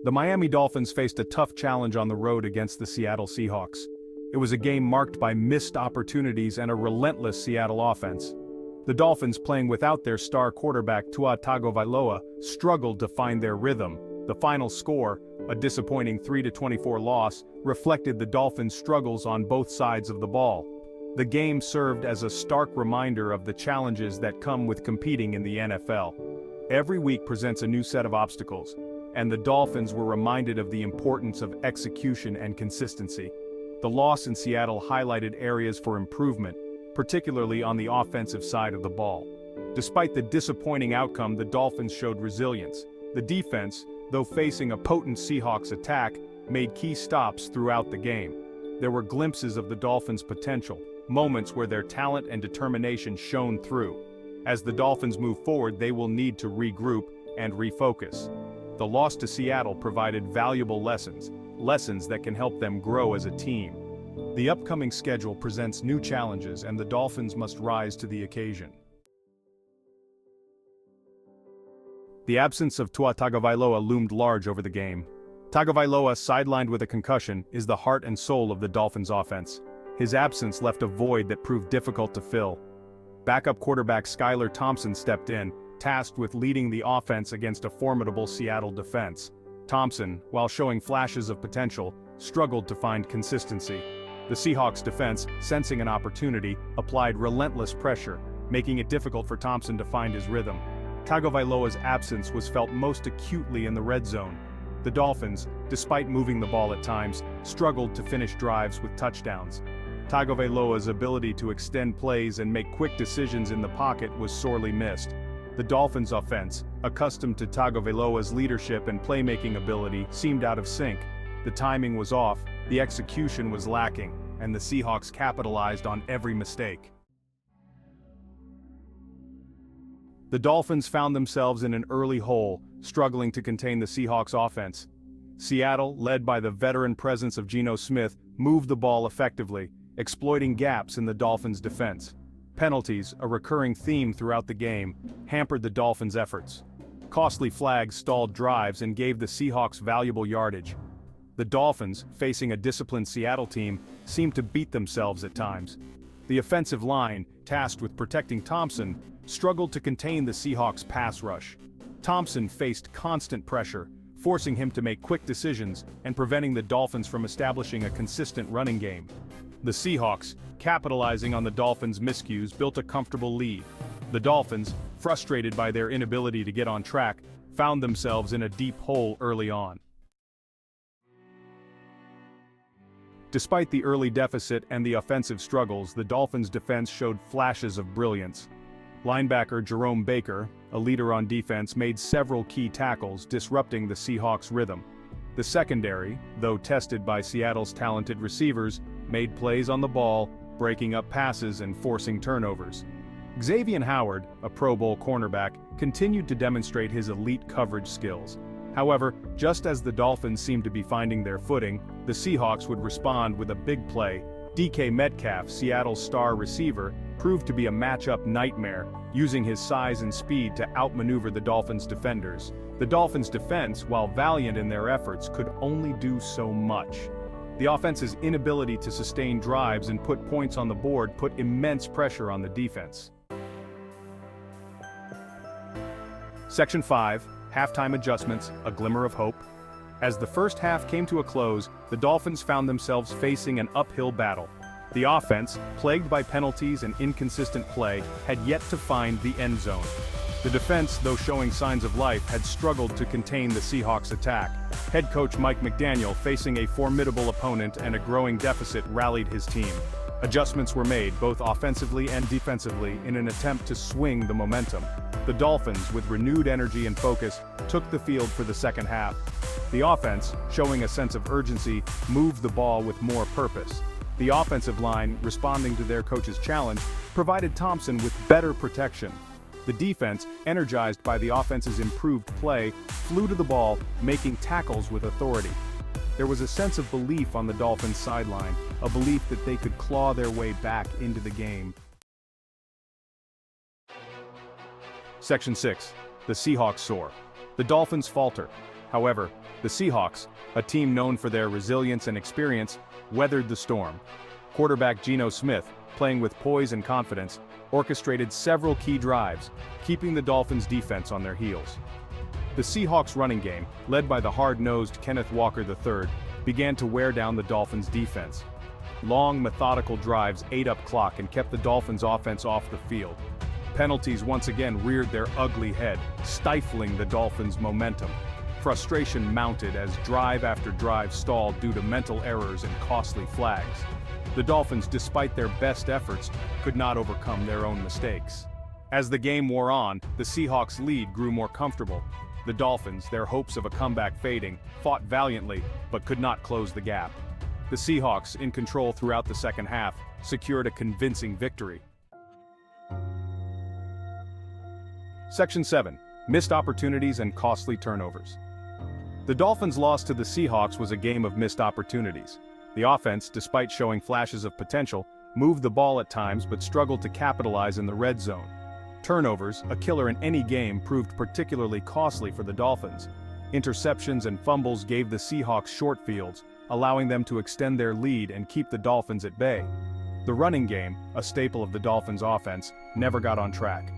The Miami Dolphins faced a tough challenge on the road against the Seattle Seahawks. It was a game marked by missed opportunities and a relentless Seattle offense. The Dolphins, playing without their star quarterback Tua Tagovailoa, struggled to find their rhythm. The final score, a disappointing 3-24 loss, reflected the Dolphins' struggles on both sides of the ball. The game served as a stark reminder of the challenges that come with competing in the NFL. Every week presents a new set of obstacles, and the Dolphins were reminded of the importance of execution and consistency. The loss in Seattle highlighted areas for improvement, particularly on the offensive side of the ball. Despite the disappointing outcome, the Dolphins showed resilience. The defense, though facing a potent Seahawks attack, made key stops throughout the game. There were glimpses of the Dolphins' potential, moments where their talent and determination shone through. As the Dolphins move forward, they will need to regroup and refocus. The loss to Seattle provided valuable lessons that can help them grow as a team. The upcoming schedule presents new challenges, and the Dolphins must rise to the occasion. The absence of Tua Tagovailoa loomed large over the game. Tagovailoa, sidelined with a concussion, is the heart and soul of the Dolphins' offense. His absence left a void that proved difficult to fill. Backup quarterback Skylar Thompson stepped in, tasked with leading the offense against a formidable Seattle defense. Thompson, while showing flashes of potential, struggled to find consistency. The Seahawks defense, sensing an opportunity, applied relentless pressure, making it difficult for Thompson to find his rhythm. Tagovailoa's absence was felt most acutely in the red zone. The Dolphins, despite moving the ball at times, struggled to finish drives with touchdowns. Tagovailoa's ability to extend plays and make quick decisions in the pocket was sorely missed. The Dolphins' offense, accustomed to Tagovailoa's leadership and playmaking ability, seemed out of sync. The timing was off, the execution was lacking, and the Seahawks capitalized on every mistake. The Dolphins found themselves in an early hole, struggling to contain the Seahawks' offense. Seattle, led by the veteran presence of Geno Smith, moved the ball effectively, exploiting gaps in the Dolphins' defense. Penalties, a recurring theme throughout the game, hampered the Dolphins' efforts. Costly flags stalled drives and gave the Seahawks valuable yardage. The Dolphins, facing a disciplined Seattle team, seemed to beat themselves at times. The offensive line, tasked with protecting Thompson, struggled to contain the Seahawks' pass rush. Thompson faced constant pressure, forcing him to make quick decisions and preventing the Dolphins from establishing a consistent running game. The Seahawks, capitalizing on the Dolphins' miscues, built a comfortable lead. The Dolphins, frustrated by their inability to get on track, found themselves in a deep hole early on. Despite the early deficit and the offensive struggles, the Dolphins' defense showed flashes of brilliance. Linebacker Jerome Baker, a leader on defense, made several key tackles, disrupting the Seahawks' rhythm. The secondary, though tested by Seattle's talented receivers, made plays on the ball, breaking up passes and forcing turnovers. Xavier Howard, a Pro Bowl cornerback, continued to demonstrate his elite coverage skills. However, just as the Dolphins seemed to be finding their footing, the Seahawks would respond with a big play. DK Metcalf, Seattle's star receiver, proved to be a matchup nightmare, using his size and speed to outmaneuver the Dolphins' defenders. The Dolphins' defense, while valiant in their efforts, could only do so much. The offense's inability to sustain drives and put points on the board put immense pressure on the defense. Section 5, Halftime Adjustments, a Glimmer of Hope. As the first half came to a close, the Dolphins found themselves facing an uphill battle. The offense, plagued by penalties and inconsistent play, had yet to find the end zone. The defense, though showing signs of life, had struggled to contain the Seahawks' attack. Head coach Mike McDaniel, facing a formidable opponent and a growing deficit, rallied his team. Adjustments were made, both offensively and defensively, in an attempt to swing the momentum. The Dolphins, with renewed energy and focus, took the field for the second half. The offense, showing a sense of urgency, moved the ball with more purpose. The offensive line, responding to their coach's challenge, provided Thompson with better protection. The defense, energized by the offense's improved play, flew to the ball, making tackles with authority. There was a sense of belief on the Dolphins' sideline, a belief that they could claw their way back into the game. Section 6. The Seahawks soar. The Dolphins falter. However, the Seahawks, a team known for their resilience and experience, weathered the storm. Quarterback Geno Smith, playing with poise and confidence, orchestrated several key drives, keeping the Dolphins' defense on their heels. The Seahawks' running game, led by the hard-nosed Kenneth Walker III, began to wear down the Dolphins' defense. Long, methodical drives ate up clock and kept the Dolphins' offense off the field. Penalties once again reared their ugly head, stifling the Dolphins' momentum. Frustration mounted as drive after drive stalled due to mental errors and costly flags. The Dolphins, despite their best efforts, could not overcome their own mistakes. As the game wore on, the Seahawks' lead grew more comfortable. The Dolphins, their hopes of a comeback fading, fought valiantly, but could not close the gap. The Seahawks, in control throughout the second half, secured a convincing victory. Section 7. Missed opportunities and costly turnovers. The Dolphins' loss to the Seahawks was a game of missed opportunities. The offense, despite showing flashes of potential, moved the ball at times but struggled to capitalize in the red zone. Turnovers, a killer in any game, proved particularly costly for the Dolphins. Interceptions and fumbles gave the Seahawks short fields, allowing them to extend their lead and keep the Dolphins at bay. The running game, a staple of the Dolphins' offense, never got on track.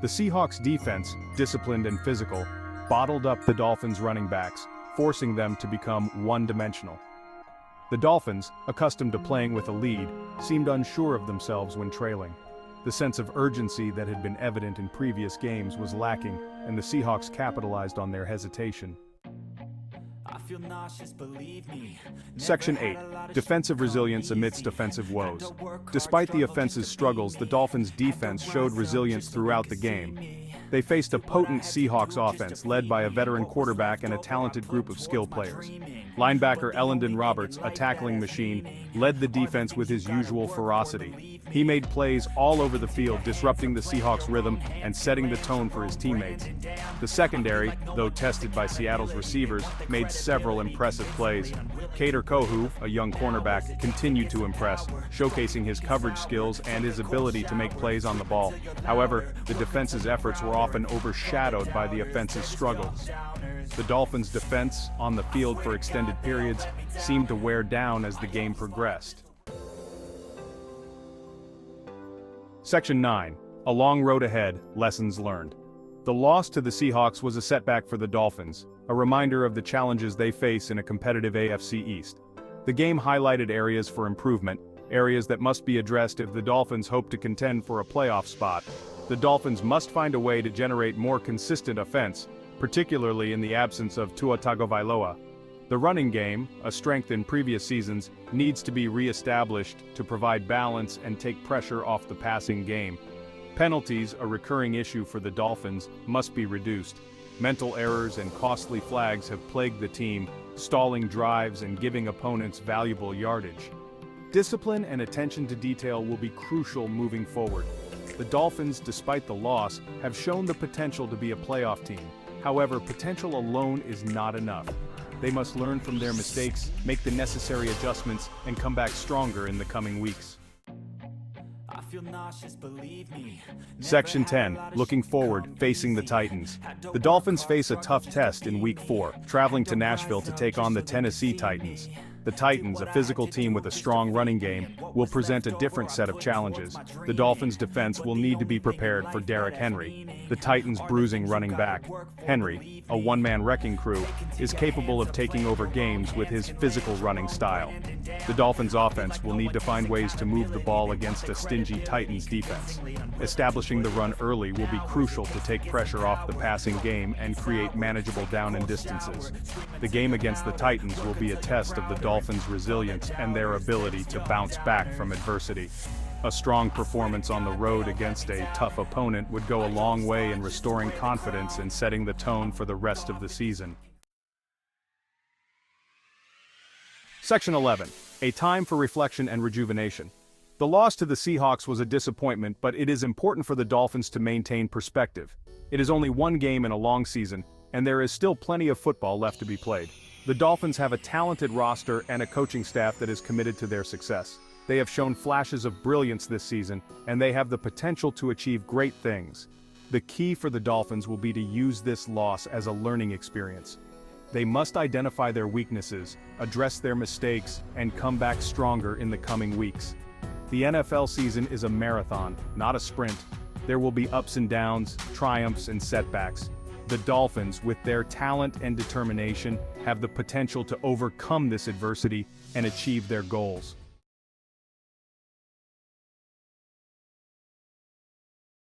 The Seahawks' defense, disciplined and physical, bottled up the Dolphins' running backs, forcing them to become one-dimensional. The Dolphins, accustomed to playing with a lead, seemed unsure of themselves when trailing. The sense of urgency that had been evident in previous games was lacking, and the Seahawks capitalized on their hesitation. Section 8. Defensive resilience amidst offensive woes. Despite the offense's struggles, the Dolphins' defense showed resilience throughout the game. They faced a potent Seahawks offense led by a veteran quarterback and a talented group of skill players. Linebacker Ellendon Roberts, a tackling machine, led the defense with his usual ferocity. He made plays all over the field, disrupting the Seahawks' rhythm and setting the tone for his teammates. The secondary, though tested by Seattle's receivers, made several impressive plays. Kader Kohou, a young cornerback, continued to impress, showcasing his coverage skills and his ability to make plays on the ball. However, the defense's efforts were often overshadowed by the offense's struggles. The Dolphins' defense, on the field for extended periods, seemed to wear down as the game progressed. Section 9. A long road ahead, lessons learned. The loss to the Seahawks was a setback for the Dolphins, a reminder of the challenges they face in a competitive AFC East. The game highlighted areas for improvement, areas that must be addressed if the Dolphins hope to contend for a playoff spot. The Dolphins must find a way to generate more consistent offense, particularly in the absence of Tua Tagovailoa. The running game, a strength in previous seasons, needs to be re-established to provide balance and take pressure off the passing game. Penalties, a recurring issue for the Dolphins, must be reduced. Mental errors and costly flags have plagued the team, stalling drives and giving opponents valuable yardage. Discipline and attention to detail will be crucial moving forward. The Dolphins, despite the loss, have shown the potential to be a playoff team. However, potential alone is not enough. They must learn from their mistakes, make the necessary adjustments, and come back stronger in the coming weeks. Section 10. Looking forward, facing the Titans. The Dolphins face a tough test in Week 4, traveling to Nashville to take on the Tennessee Titans. The Titans, a physical team with a strong running game, will present a different set of challenges. The Dolphins' defense will need to be prepared for Derrick Henry, the Titans' bruising running back. Henry, a one-man wrecking crew, is capable of taking over games with his physical running style. The Dolphins' offense will need to find ways to move the ball against a stingy Titans defense. Establishing the run early will be crucial to take pressure off the passing game and create manageable down and distances. The game against the Titans will be a test of the Dolphins' resilience and their ability to bounce back from adversity. A strong performance on the road against a tough opponent would go a long way in restoring confidence and setting the tone for the rest of the season. Section 11. A time for reflection and rejuvenation. The loss to the Seahawks was a disappointment, but it is important for the Dolphins to maintain perspective. It is only one game in a long season, and there is still plenty of football left to be played. The Dolphins have a talented roster and a coaching staff that is committed to their success. They have shown flashes of brilliance this season, and they have the potential to achieve great things. The key for the Dolphins will be to use this loss as a learning experience. They must identify their weaknesses, address their mistakes, and come back stronger in the coming weeks. The NFL season is a marathon, not a sprint. There will be ups and downs, triumphs and setbacks. The Dolphins, with their talent and determination, have the potential to overcome this adversity and achieve their goals.